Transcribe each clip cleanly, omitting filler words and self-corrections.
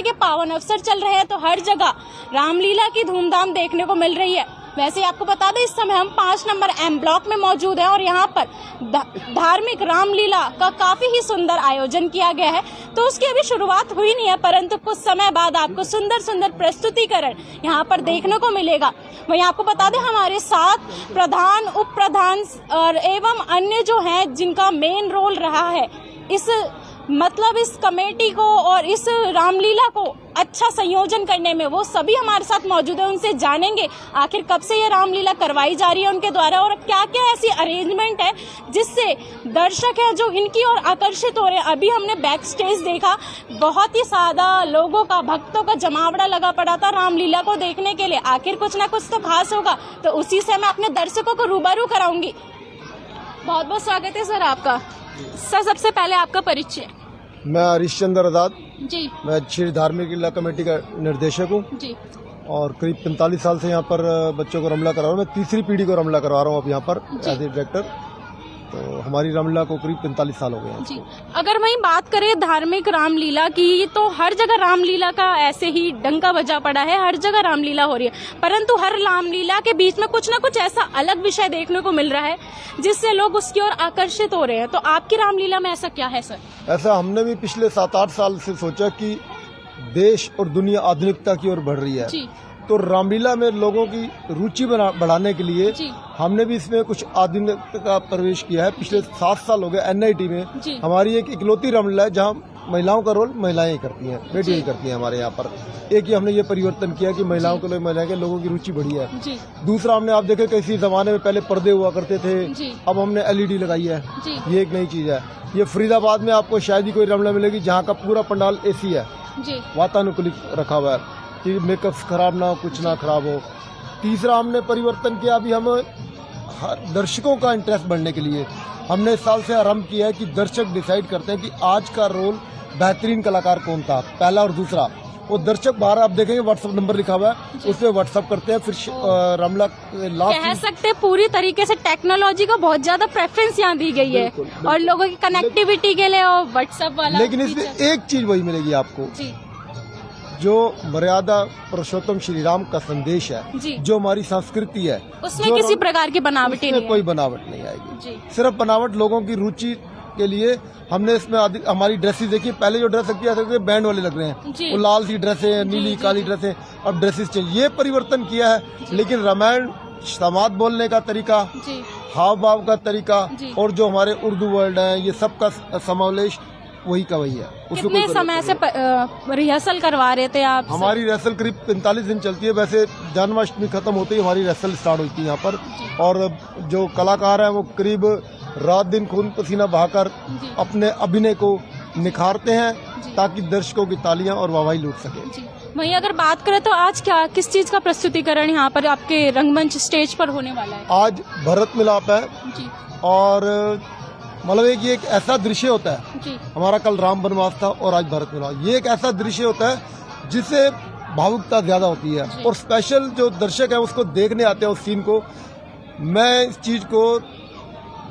के पावन अवसर चल रहे हैं तो हर जगह रामलीला की धूमधाम देखने को मिल रही है। वैसे आपको बता दें इस समय हम 5 नंबर एम ब्लॉक में मौजूद हैं और यहाँ पर धार्मिक रामलीला का काफी ही सुंदर आयोजन किया गया है। तो उसकी अभी शुरुआत हुई नहीं है, परंतु कुछ समय बाद आपको सुंदर सुंदर प्रस्तुतिकरण यहाँ पर देखने को मिलेगा। वहीं आपको बता दें हमारे साथ प्रधान, उप प्रधान और एवं अन्य जो हैं जिनका मेन रोल रहा है इस कमेटी को और इस रामलीला को अच्छा संयोजन करने में, वो सभी हमारे साथ मौजूद है। उनसे जानेंगे आखिर कब से ये रामलीला करवाई जा रही है उनके द्वारा और क्या क्या ऐसी अरेंजमेंट है जिससे दर्शक है जो इनकी ओर आकर्षित हो रहे हैं। अभी हमने बैक स्टेज देखा, बहुत ही सादा लोगों का, भक्तों का जमावड़ा लगा पड़ा था रामलीला को देखने के लिए। आखिर कुछ ना कुछ तो खास होगा, तो उसी से मैं अपने दर्शकों को रूबरू कराऊंगी। बहुत बहुत स्वागत है सर आपका। सर सबसे पहले आपका परिचय। मैं हरीशचंद्र आजाद जी, मैं श्री धार्मिक लीला कमेटी का निर्देशक हूँ जी और करीब 45 साल से यहाँ पर बच्चों को रमला करवा रहा हूँ। मैं तीसरी पीढ़ी को रमला करवा रहा हूँ अब यहाँ पर एज ए डायरेक्टर। तो हमारी रामलीला को करीब 45 साल हो गए हैं। जी, अगर वहीं बात करें धार्मिक रामलीला की तो हर जगह रामलीला का ऐसे ही डंका बजा पड़ा है, हर जगह रामलीला हो रही है, परंतु हर रामलीला के बीच में कुछ ना कुछ ऐसा अलग विषय देखने को मिल रहा है जिससे लोग उसकी ओर आकर्षित हो रहे हैं। तो आपकी रामलीला में ऐसा क्या है सर? ऐसा हमने भी पिछले 7-8 साल से सोचा कि देश और दुनिया आधुनिकता की ओर बढ़ रही है, तो रामलीला में लोगों की रुचि बढ़ाने के लिए हमने भी इसमें कुछ आधुनिकता का प्रवेश किया है। पिछले 7 साल हो गए NIT में हमारी एक इकलौती रामलीला है जहाँ महिलाओं का रोल महिलाएं ही करती हैं, बेटियां ही करती हैं हमारे यहाँ पर। एक ही हमने ये परिवर्तन किया कि महिलाओं के लिए महिलाएं के लोगों की रुचि बढ़ी है। दूसरा हमने आप देखे किसी जमाने में पहले पर्दे हुआ करते थे, अब हमने LED लगाई है, ये एक नई चीज है। ये फरीदाबाद में आपको शायद ही कोई रामलीला मिलेगी जहाँ का पूरा पंडाल AC है, वातानुकूलित रखा हुआ है कि मेकअप खराब ना हो, कुछ ना खराब हो। तीसरा हमने परिवर्तन किया, अभी हम दर्शकों का इंटरेस्ट बढ़ने के लिए हमने इस साल से आरंभ किया है कि दर्शक डिसाइड करते हैं कि आज का रोल बेहतरीन कलाकार कौन था, पहला और दूसरा। वो दर्शक बाहर आप देखेंगे व्हाट्सएप नंबर लिखा हुआ है, उस पर व्हाट्सएप करते हैं। फिर रामलीला लास्ट कह सकते हैं पूरी तरीके से टेक्नोलॉजी को बहुत ज्यादा प्रेफरेंस यहाँ दी गई है और लोगों की कनेक्टिविटी के लिए और व्हाट्सएप वाला। लेकिन इसमें एक चीज वही मिलेगी आपको, जो मर्यादा पुरुषोत्तम श्री राम का संदेश है, जो हमारी संस्कृति है, उसमें किसी प्रकार की बनावट नहीं है, कोई बनावट नहीं आएगी। सिर्फ बनावट लोगों की रुचि के लिए हमने इसमें हमारी ड्रेसेस देखिए, पहले जो ड्रेस लगती है बैंड वाले लग रहे हैं, वो लाल सी ड्रेसें, नीली काली ड्रेसें, अब ड्रेसेस चाहिए। ये परिवर्तन किया है, लेकिन रामायण समाज बोलने का तरीका, हाव भाव का तरीका और जो हमारे उर्दू वर्ड है, ये सब का समावेश वही का वही है। कितने समय से रिहर्सल करवा रहे थे आप? हमारी रिहर्सल करीब 45 दिन चलती है। वैसे जन्माष्टमी खत्म होते ही हमारी रिहर्सल स्टार्ट होती है यहाँ पर, और जो कलाकार हैं वो करीब रात दिन खून पसीना बहाकर अपने अभिनय को निखारते हैं ताकि दर्शकों की तालियां और वाहवाही लूट सके। वहीं अगर बात करें तो आज किस चीज का प्रस्तुतिकरण यहाँ पर आपके रंगमंच स्टेज पर होने वाला है? आज भरत मिलाप है और मतलब ये एक ऐसा दृश्य होता है, हमारा कल राम वनवास था और आज भरत मिलाप। ये एक ऐसा दृश्य होता है जिससे भावुकता ज्यादा होती है और स्पेशल जो दर्शक है उसको देखने आते हैं उस सीन को। मैं इस चीज को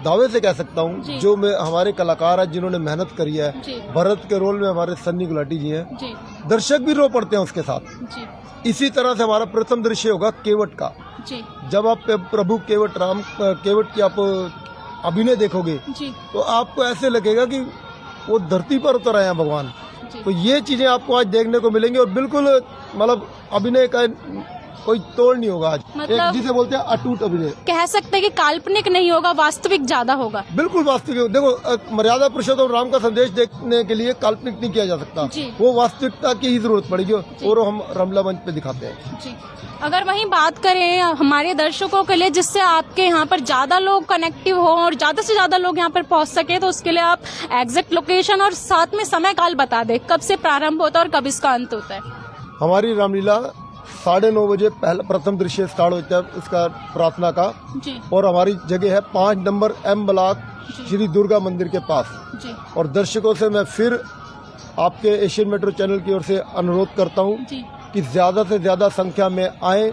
दावे से कह सकता हूँ, जो हमारे कलाकार हैं जिन्होंने मेहनत करी है, भरत के रोल में हमारे सन्नी गुलाटी जी हैं, दर्शक भी रो पड़ते हैं उसके साथ। इसी तरह से हमारा प्रथम दृश्य होगा केवट का। जब आप प्रभु केवट की आप अभिनय देखोगे तो आपको ऐसे लगेगा कि वो धरती पर उतर आए हैं भगवान। तो ये चीजें आपको आज देखने को मिलेंगी और बिल्कुल मतलब अभिनय का कोई तोड़ नहीं होगा आज, मतलब जिसे बोलते हैं अटूट अभिनय। कह सकते हैं कि काल्पनिक नहीं होगा, वास्तविक ज्यादा होगा। बिल्कुल वास्तविक। देखो मर्यादा पुरुषोत्तम राम का संदेश देखने के लिए काल्पनिक नहीं किया जा सकता, वो वास्तविकता की ही जरूरत पड़ेगी और हम रामलीला मंच पे दिखाते हैं। अगर वहीं बात करें हमारे दर्शकों के लिए जिससे आपके यहाँ पर ज्यादा लोग कनेक्टिव हो और ज्यादा से ज्यादा लोग यहाँ पर पहुँच सके, तो उसके लिए आप एग्जैक्ट लोकेशन और साथ में समय काल बता दें, कब से प्रारंभ होता है और कब इसका अंत होता है? हमारी रामलीला 9:30 बजे पहला प्रथम दृश्य स्टार्ट होता है उसका प्रार्थना का, और हमारी जगह है 5 number M block Shri Durga मंदिर के पास। और दर्शकों से मैं फिर आपके एशियन मेट्रो चैनल की ओर से अनुरोध करता हूं कि ज्यादा से ज्यादा संख्या में आए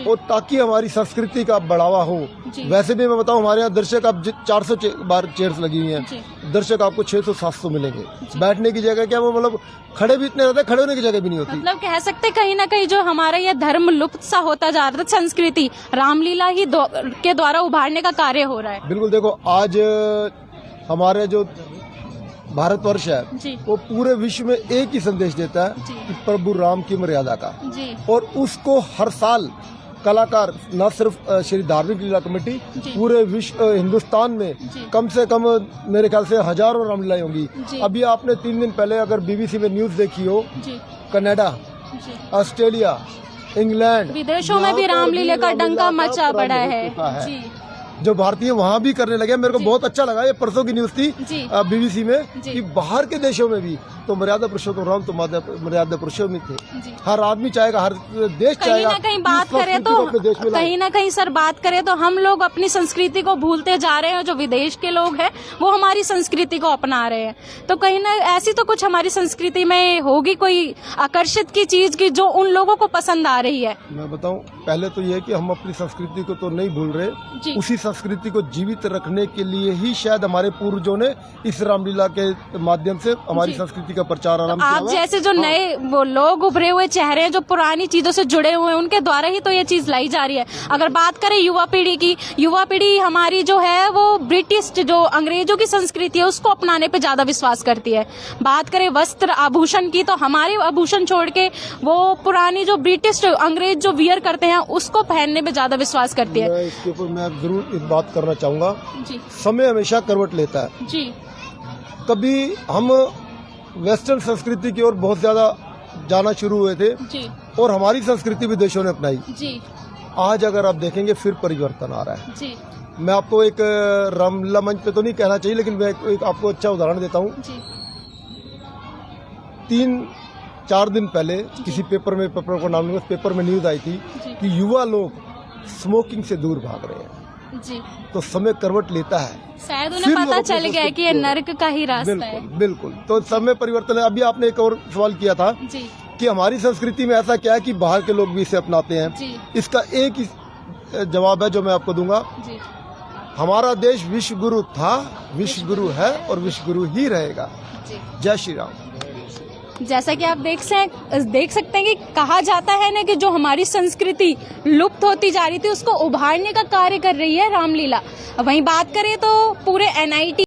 और ताकि हमारी संस्कृति का बढ़ावा हो। वैसे भी मैं बताऊं, हमारे यहाँ दर्शक अब 400 बार चेयर्स लगी हुई हैं, दर्शक आपको 600-700 मिलेंगे। बैठने की जगह क्या, वो मतलब खड़े भी इतने रहते हैं, खड़े होने की जगह भी नहीं होती। मतलब कह सकते कहीं ना कहीं जो हमारा ये धर्म लुप्त सा होता जा रहा था, संस्कृति रामलीला ही के द्वारा उभारने का कार्य हो रहा है। बिल्कुल, देखो आज हमारे जो भारतवर्ष है वो पूरे विश्व में एक ही संदेश देता है कि प्रभु राम की मर्यादा का, और उसको हर साल कलाकार, न सिर्फ श्री धार्मिक लीला कमेटी, पूरे विश्व हिंदुस्तान में कम से कम मेरे ख्याल से हजारों रामलीलाएं होंगी। अभी आपने 3 दिन पहले अगर बीबीसी में न्यूज देखी हो, कनाडा, ऑस्ट्रेलिया, इंग्लैंड, विदेशों में भी रामलीला का डंका मचा पड़ा है। जो भारतीय वहाँ भी करने लगे। मेरे को बहुत अच्छा लगा, ये परसों की न्यूज थी बीबीसी में कि बाहर के देशों में भी तो मर्यादा पुरुषोत्तम राम तो मर्यादा पुरुषोत्तम थे। हर आदमी चाहेगा, हर देश चाहेगा। कहीं ना कहीं बात करें तो कहीं ना कहीं सर बात करें तो हम लोग अपनी संस्कृति को भूलते जा रहे हैं। जो विदेश के लोग हैं वो हमारी संस्कृति को अपना रहे हैं। तो कहीं ना ऐसी तो कुछ हमारी संस्कृति में होगी कोई आकर्षित की चीज की जो उन लोगों को पसंद आ रही है। मैं बताऊं, पहले तो ये है कि हम अपनी संस्कृति को तो नहीं भूल रहे, उसी संस्कृति को जीवित रखने के लिए ही शायद हमारे पूर्वजों ने इस रामलीला के माध्यम से हमारी संस्कृति का प्रचार आरंभ किया। आप जैसे जो नए वो लोग उभरे हुए चेहरे हैं जो पुरानी चीजों से जुड़े हुए हैं, उनके द्वारा ही तो ये चीज लाई जा रही है। अगर बात करें युवा पीढ़ी की, युवा पीढ़ी हमारी जो है वो ब्रिटिश जो अंग्रेजों की संस्कृति है उसको अपनाने पे ज्यादा विश्वास करती है। बात करें वस्त्र आभूषण की तो हमारे आभूषण छोड़ के वो पुरानी जो ब्रिटिश अंग्रेज जो वियर करते हैं उसको पहनने पे ज्यादा विश्वास करती है। इसके ऊपर मैं जरूर एक बात करना चाहूंगा। समय हमेशा करवट लेता है जी। कभी हम वेस्टर्न संस्कृति की ओर बहुत ज्यादा जाना शुरू हुए थे जी। और हमारी संस्कृति विदेशों ने अपनाई जी। आज अगर आप देखेंगे फिर परिवर्तन आ रहा है जी। मैं आपको एक रामलीला मंच पे तो नहीं कहना चाहिए, लेकिन मैं एक आपको अच्छा उदाहरण देता हूँ। 3-4 दिन पहले किसी पेपर को नाम लूंगा, पेपर में न्यूज आई थी कि युवा लोग स्मोकिंग से दूर भाग रहे हैं जी। तो समय करवट लेता है, शायद उन्हें पता चल गया कि ये नर्क का ही रास्ता है। बिल्कुल, तो समय परिवर्तन है। अभी आपने एक और सवाल किया था जी। कि हमारी संस्कृति में ऐसा क्या है कि बाहर के लोग भी इसे अपनाते हैं जी। इसका एक ही जवाब है जो मैं आपको दूंगा जी। हमारा देश विश्व गुरु था, विश्व गुरु है और विश्व गुरु ही रहेगा। जय श्री राम। जैसा कि आप देख सकते हैं कि कहा जाता है ना कि जो हमारी संस्कृति लुप्त होती जा रही थी उसको उभारने का कार्य कर रही है रामलीला। वहीं बात करें तो पूरे NIT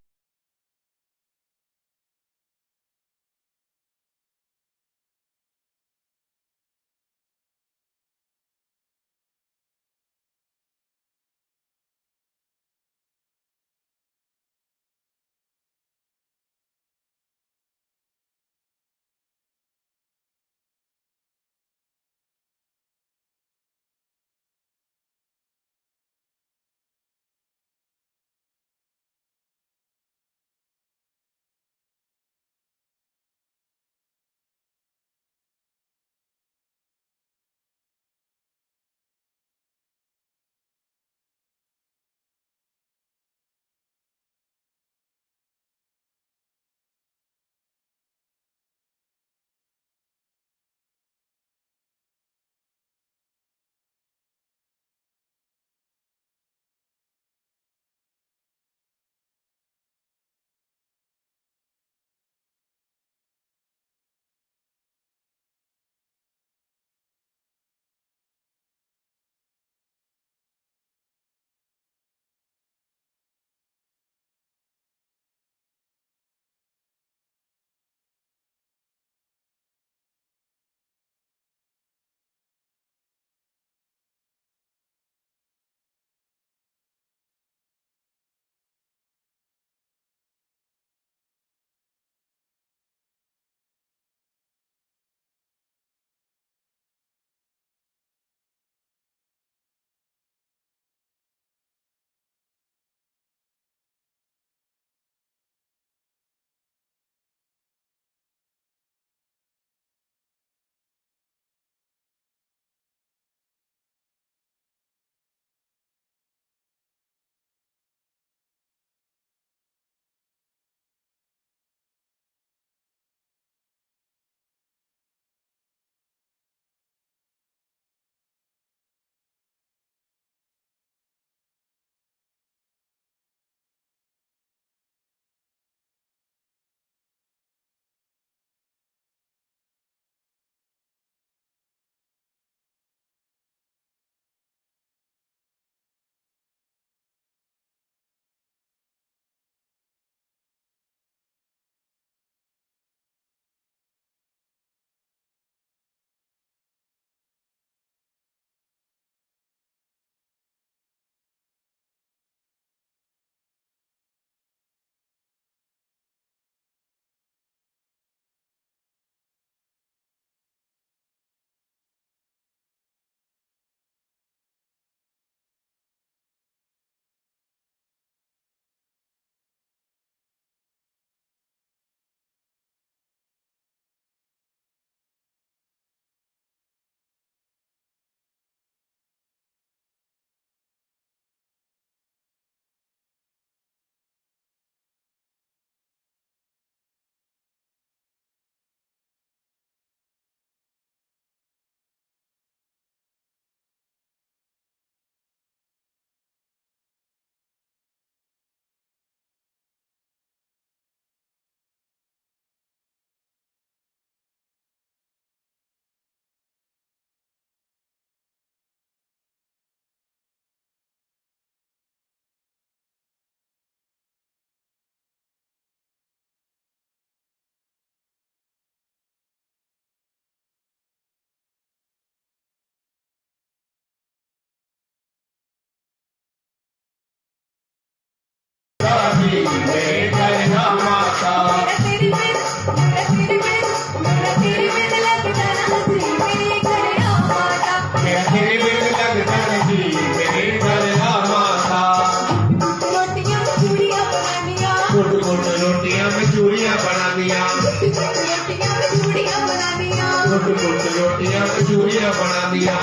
रोटियां कचूरियां बना दिया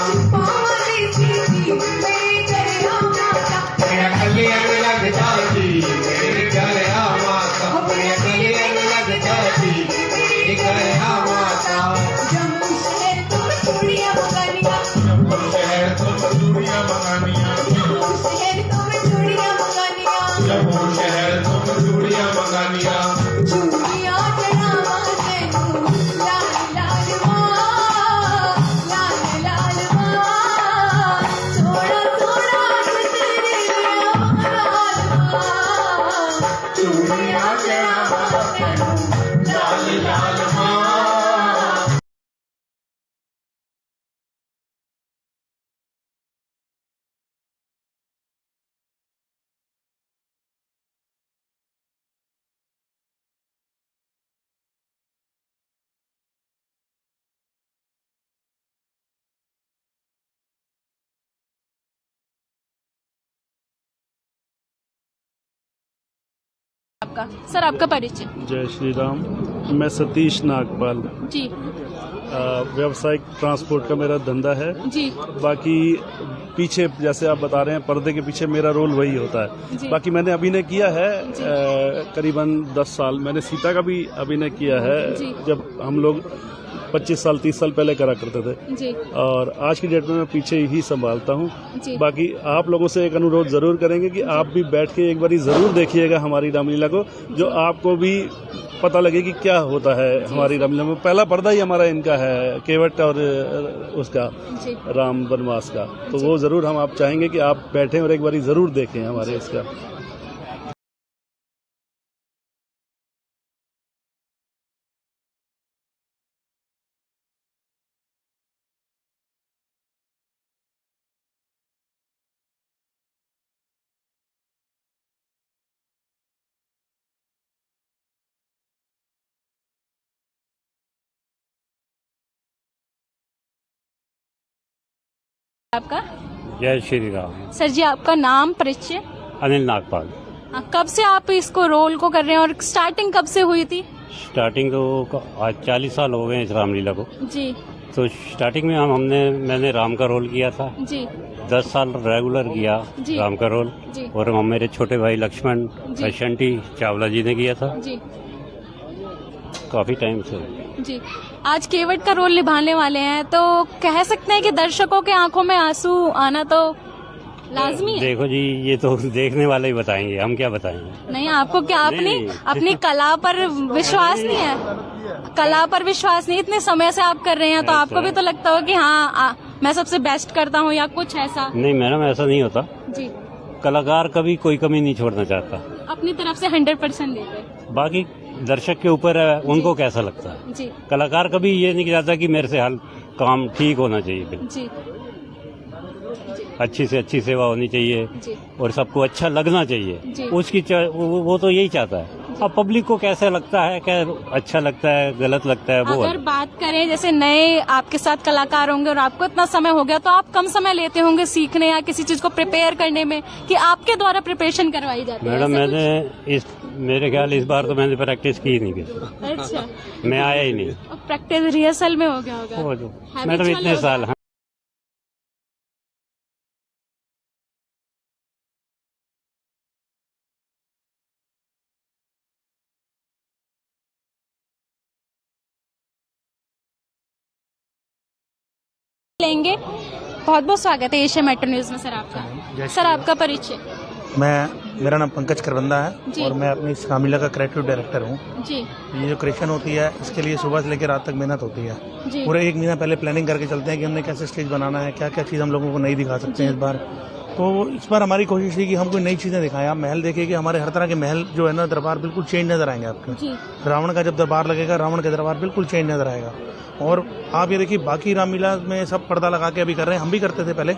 मेरा कल्याण लगता जी मेरे घर आ माता मेरा कल्याण लगता जी मेरे घर आ माता जम्मू शहर तो कचूरियां मंगानिया जम्मू शहर तो कचूरियां मंगानिया चूड़ियां चढ़ावा तेनू लाल लाल मां लाल लाल मां थोड़ा थोड़ा तेरे लाल मां चूड़ियां चढ़ावा तेनू लाल लाल मां। आपका सर, आपका परिचय। जय श्री राम। मैं सतीश नागपाल जी। व्यावसायिक ट्रांसपोर्ट का मेरा धंधा है जी। बाकी पीछे जैसे आप बता रहे हैं पर्दे के पीछे मेरा रोल वही होता है। बाकी मैंने अभिनय किया है करीबन 10 साल। मैंने सीता का भी अभिनय किया है जब हम लोग 25 साल 30 साल पहले करा करते थे जी। और आज की डेट में मैं पीछे ही संभालता हूँ। बाकी आप लोगों से एक अनुरोध जरूर करेंगे कि आप भी बैठ के एक बारी जरूर देखिएगा हमारी रामलीला को, जो आपको भी पता लगे कि क्या होता है हमारी रामलीला में। पहला पर्दा ही हमारा इनका है, केवट और उसका राम वनवास का, तो वो जरूर हम आप चाहेंगे कि आप बैठें और एक बारी जरूर देखें हमारे इसका। आपका? जय श्री राम। सर जी, आपका नाम, परिचय? अनिल नागपाल। कब से आप इसको रोल को कर रहे हैं और स्टार्टिंग कब से हुई थी? स्टार्टिंग तो आज 40 साल हो गए इस रामलीला को जी। तो स्टार्टिंग में मैंने राम का रोल किया था जी। 10 साल रेगुलर किया राम का रोल जी। और मेरे छोटे भाई लक्ष्मण बसंती चावला जी ने किया था जी। काफी टाइम से जी। आज केवट का रोल निभाने वाले हैं, तो कह सकते हैं कि दर्शकों के आंखों में आंसू आना तो लाजमी है। देखो जी, ये तो देखने वाले ही बताएंगे, हम क्या बताएंगे। नहीं, आपको क्या अपनी कला पर विश्वास नहीं है? कला पर विश्वास नहीं, इतने समय से आप कर रहे हैं तो आपको भी तो लगता हो कि हाँ मैं सबसे बेस्ट करता हूँ या कुछ ऐसा? नहीं मैडम, ऐसा नहीं होता जी। कलाकार कभी कोई कमी नहीं छोड़ना चाहता, अपनी तरफ से 100% देते। बाकी दर्शक के ऊपर है, उनको कैसा लगता है जी। कलाकार कभी ये नहीं चाहता कि मेरे से हल काम ठीक होना चाहिए जी। अच्छी से अच्छी सेवा होनी चाहिए जी। और सबको अच्छा लगना चाहिए उसकी वो तो यही चाहता है। अब पब्लिक को कैसा लगता है, क्या अच्छा लगता है गलत लगता है वो। अगर बात करें जैसे नए आपके साथ कलाकार होंगे और आपको इतना समय हो गया, तो आप कम समय लेते होंगे सीखने या किसी चीज को प्रिपेयर करने में, कि आपके द्वारा प्रिपरेशन करवाई जाती है? मैडम मेरे ख्याल इस बार तो मैंने प्रैक्टिस की नहीं किसी। अच्छा। मैं आया ही नहीं। प्रैक्टिस रिहर्सल में हो गया होगा मैडम, इतने साल। लेंगे। बहुत बहुत स्वागत है एशिया मेट्रो न्यूज में सर आपका। सर, आपका परिचय? मेरा नाम पंकज करबंदा है और मैं अपनी इस रामलीला का क्रिएटिव डायरेक्टर हूँ जी। ये जो क्रिएशन होती है इसके लिए सुबह से लेकर रात तक मेहनत होती है। पूरे 1 महीना पहले प्लानिंग करके चलते हैं कि हमने कैसे स्टेज बनाना है, क्या क्या चीज़ हम लोगों को नहीं दिखा सकते हैं इस बार। तो इस बार हमारी कोशिश थी कि हम कोई नई चीजें दिखाएं। आप महल देखिए कि हमारे हर तरह के महल जो है ना, दरबार बिल्कुल चेंज नजर आएंगे आपको। रावण का जब दरबार लगेगा, रावण का दरबार बिल्कुल चेंज नजर आएगा। और आप ये देखिए, बाकी रामलीला में सब पर्दा लगा के अभी कर रहे हैं, हम भी करते थे पहले,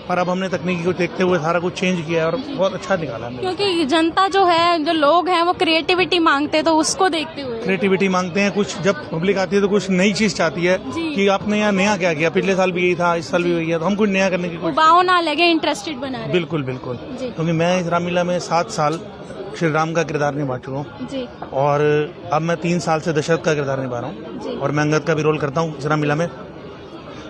पर अब हमने तकनीकी को देखते हुए सारा कुछ चेंज किया है और बहुत अच्छा निकाला है। क्योंकि जनता जो है, जो लोग हैं, वो क्रिएटिविटी मांगते हैं, तो उसको देखते हुए क्रिएटिविटी मांगते हैं। कुछ जब पब्लिक आती है तो कुछ नई चीज चाहती है कि आपने यहाँ नया क्या किया, पिछले साल भी यही था, इस साल भी वही है, तो हम कुछ नया करने की कोशिश। ना लगे, इंटरेस्टेड बना रहे। बिल्कुल बिल्कुल, क्योंकि मैं इस रामलीला में 7 साल श्री राम का किरदार निभा चुका हूँ और अब मैं 3 साल से दशरथ का किरदार निभा रहा हूँ और मैं अंगद का भी रोल करता हूँ इस रामलीला में।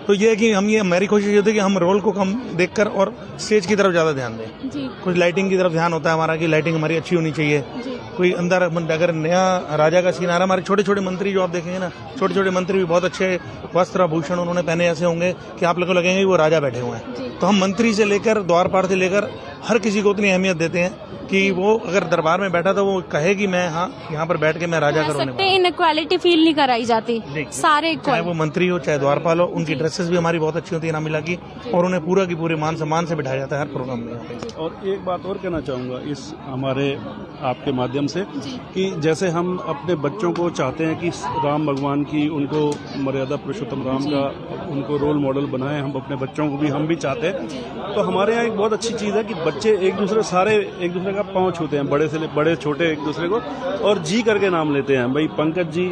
तो ये है कि हम ये हमारी कोशिश ये होती है कि हम रोल को कम देखकर और स्टेज की तरफ ज्यादा ध्यान दें। जी कुछ लाइटिंग की तरफ ध्यान होता है हमारा कि लाइटिंग हमारी अच्छी होनी चाहिए। जी कोई अंदर अगर नया राजा का सीन आ रहा है, हमारे छोटे छोटे मंत्री जो आप देखेंगे ना, छोटे छोटे मंत्री भी बहुत अच्छे वस्त्र आभूषण उन्होंने पहने ऐसे होंगे कि आप लोगों को लगेंगे कि वो राजा बैठे हुए हैं। जी। तो हम मंत्री से लेकर द्वारपाल से लेकर हर किसी को उतनी अहमियत देते हैं कि वो अगर दरबार में बैठा तो वो कहे कि मैं हाँ यहाँ पर बैठ के मैं राजा कह का रोने सकते हैं इनइक्वालिटी फील नहीं कराई जाती, सारे चाहे इक्वल। वो मंत्री हो चाहे द्वारपाल हो, उनकी ड्रेसेस भी हमारी बहुत अच्छी होती है रामलीला की, और उन्हें पूरा की पूरे मान सम्मान से बिठाया जाता है हर प्रोग्राम में यहाँ पे। और एक बात और कहना चाहूँगा इस हमारे आपके माध्यम से कि जैसे हम अपने बच्चों को चाहते हैं कि राम भगवान की उनको मर्यादा पुरुषोत्तम राम का उनको रोल मॉडल बनाएं, हम अपने बच्चों को भी हम भी चाहते हैं। तो हमारे यहाँ एक बहुत अच्छी चीज़ है कि बच्चे एक दूसरे का पाँव छूते हैं, बड़े से बड़े छोटे एक दूसरे को, और जी करके नाम लेते हैं। भाई पंकज जी,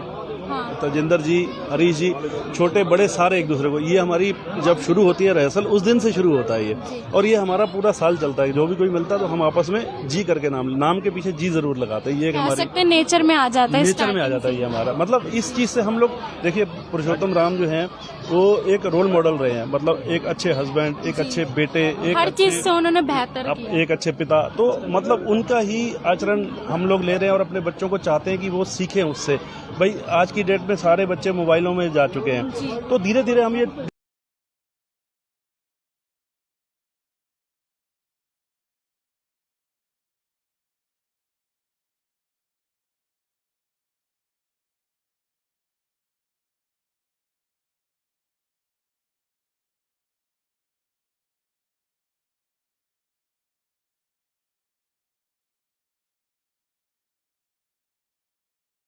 तजिंदर जी, हरीश जी, छोटे बड़े सारे एक दूसरे को। ये हमारी जब शुरू होती है रिहर्सल उस दिन से शुरू होता है ये, और ये हमारा पूरा साल चलता है। जो भी कोई मिलता है तो हम आपस में जी करके नाम के पीछे जी जरूर लगाते हैं। ये एक हमारी नेचर में आ जाता है, नेचर में आ जाता है ये हमारा। मतलब इस चीज से हम लोग देखिए, पुरुषोत्तम राम जो हैं वो एक रोल मॉडल रहे हैं, मतलब एक अच्छे हस्बैंड, एक अच्छे बेटे, एक हर चीज से उन्होंने बेहतर एक अच्छे पिता। तो मतलब उनका ही आचरण हम लोग ले रहे हैं और अपने बच्चों को चाहते हैं कि वो सीखें उससे। भाई आज की डेट में सारे बच्चे मोबाइलों में जा चुके हैं, तो धीरे धीरे हम ये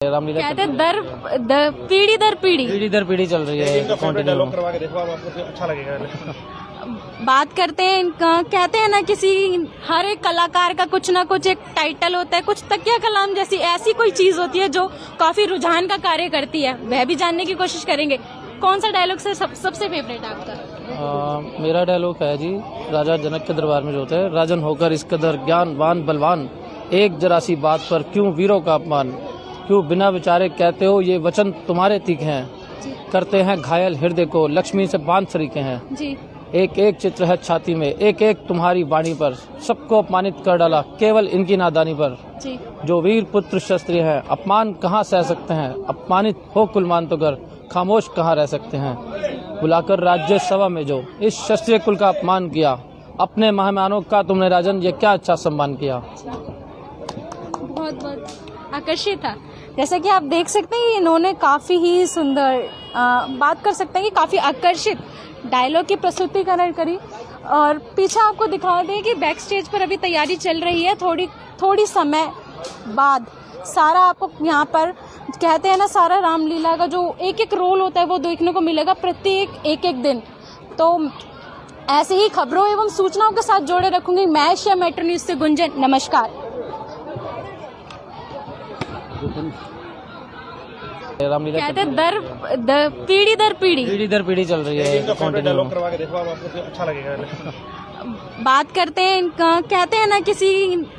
कहते हैं पीढ़ी दर पीढ़ी चल रही है। डायलॉग करवा के देखो, आपको अच्छा लगेगा। बात करते हैं कहते हैं ना, किसी हर एक कलाकार का कुछ ना कुछ एक टाइटल होता है, कुछ तकिया कलाम जैसी ऐसी कोई चीज होती है जो काफी रुझान का कार्य करती है, वह भी जानने की कोशिश करेंगे। कौन सा डायलॉग सबसे फेवरेट है आपका? मेरा डायलॉग है जी, राजा जनक के दरबार में जो होता है, राजन होकर इस कदर ज्ञानवान बलवान, एक जरा सी बात पर क्यों वीरों का अपमान, क्यों बिना विचारे कहते हो ये वचन तुम्हारे तीखे हैं, करते हैं घायल हृदय को लक्ष्मी से बांध सरीखे हैं जी। एक एक चित्र है छाती में, एक एक तुम्हारी वाणी पर, सबको अपमानित कर डाला केवल इनकी नादानी पर जी। जो वीर पुत्र शस्त्री हैं, अपमान कहाँ सह सकते हैं, अपमानित हो कुलमान तो कर खामोश कहाँ रह सकते हैं, बुलाकर राज्य सभा में जो इस क्षत्रिय कुल का अपमान किया, अपने मेहमानों का तुमने राजन ये क्या अच्छा सम्मान किया। बहुत आकर्षित था। जैसे कि आप देख सकते हैं इन्होंने काफी ही सुंदर बात कर सकते हैं कि काफी आकर्षित डायलॉग की प्रस्तुतिकरण करी। और पीछे आपको दिखा दें कि बैक स्टेज पर अभी तैयारी चल रही है, थोड़ी समय बाद सारा आपको यहाँ पर कहते हैं ना, सारा रामलीला का जो एक एक रोल होता है वो देखने को मिलेगा प्रत्येक एक दिन। तो ऐसे ही खबरों एवं सूचनाओं के साथ जोड़े रखूंगी मैं एशिया मेट्रो न्यूज से गुंजन। नमस्कार। कहते हैं पीढ़ी दर पीढ़ी चल रही है। डायलॉग करवा के देखो, आपको अच्छा लगेगा। बात करते हैं कहते हैं ना, किसी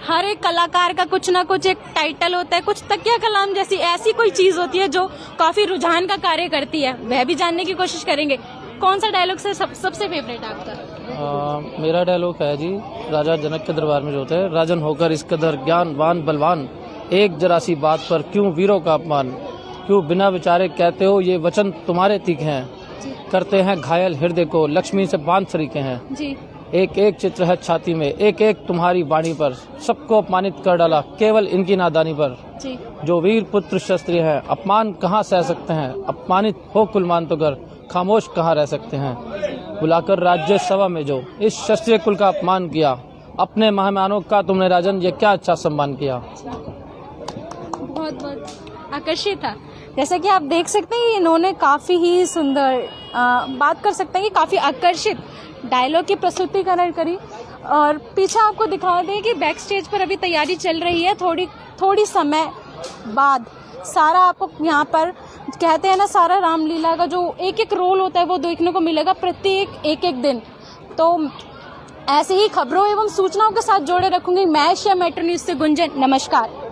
हर एक कलाकार का कुछ ना कुछ एक टाइटल होता है, कुछ तकिया कलाम जैसी ऐसी कोई चीज होती है जो काफी रुझान का कार्य करती है, वह भी जानने की कोशिश करेंगे। कौन सा डायलॉग सबसे फेवरेट है आपका? मेरा डायलॉग है जी, राजा जनक के दरबार में जो होता है, राजन होकर इस कदर ज्ञानवान बलवान, एक जरा सी बात पर क्यों वीरों का अपमान, क्यों बिना विचारे कहते हो ये वचन तुम्हारे तीखे हैं, करते हैं घायल हृदय को लक्ष्मी से बांध सरीखे हैं जी। एक एक चित्र है छाती में, एक एक तुम्हारी वाणी पर, सबको अपमानित कर डाला केवल इनकी नादानी पर जी। जो वीर पुत्र शस्त्री हैं, अपमान कहाँ सह सकते हैं, अपमानित हो कुलमान तो कर खामोश कहाँ रह सकते हैं, बुलाकर राज्य सभा में जो इस क्षत्रिय कुल का अपमान किया, अपने मेहमानों का तुमने राजन ये क्या अच्छा सम्मान किया। बहुत आकर्षित था। जैसे कि आप देख सकते हैं इन्होंने काफी ही सुंदर बात कर सकते हैं कि काफी आकर्षित डायलॉग की प्रस्तुतिकरण करी। और पीछे आपको दिखा दें कि बैक स्टेज पर अभी तैयारी चल रही है, थोड़ी समय बाद सारा आपको यहाँ पर कहते हैं ना, सारा रामलीला का जो एक एक रोल होता है वो देखने को मिलेगा प्रत्येक एक दिन। तो ऐसे ही खबरों एवं सूचनाओं के साथ जोड़े रखूंगी मैं एशिया मेट्रो न्यूज से गुंजन। नमस्कार।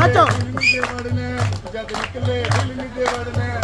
ਅੱਛਾ ਜਦ ਨਿਕਲੇ ਫਿਲਮੀ ਦੇ ਵੜਨੇ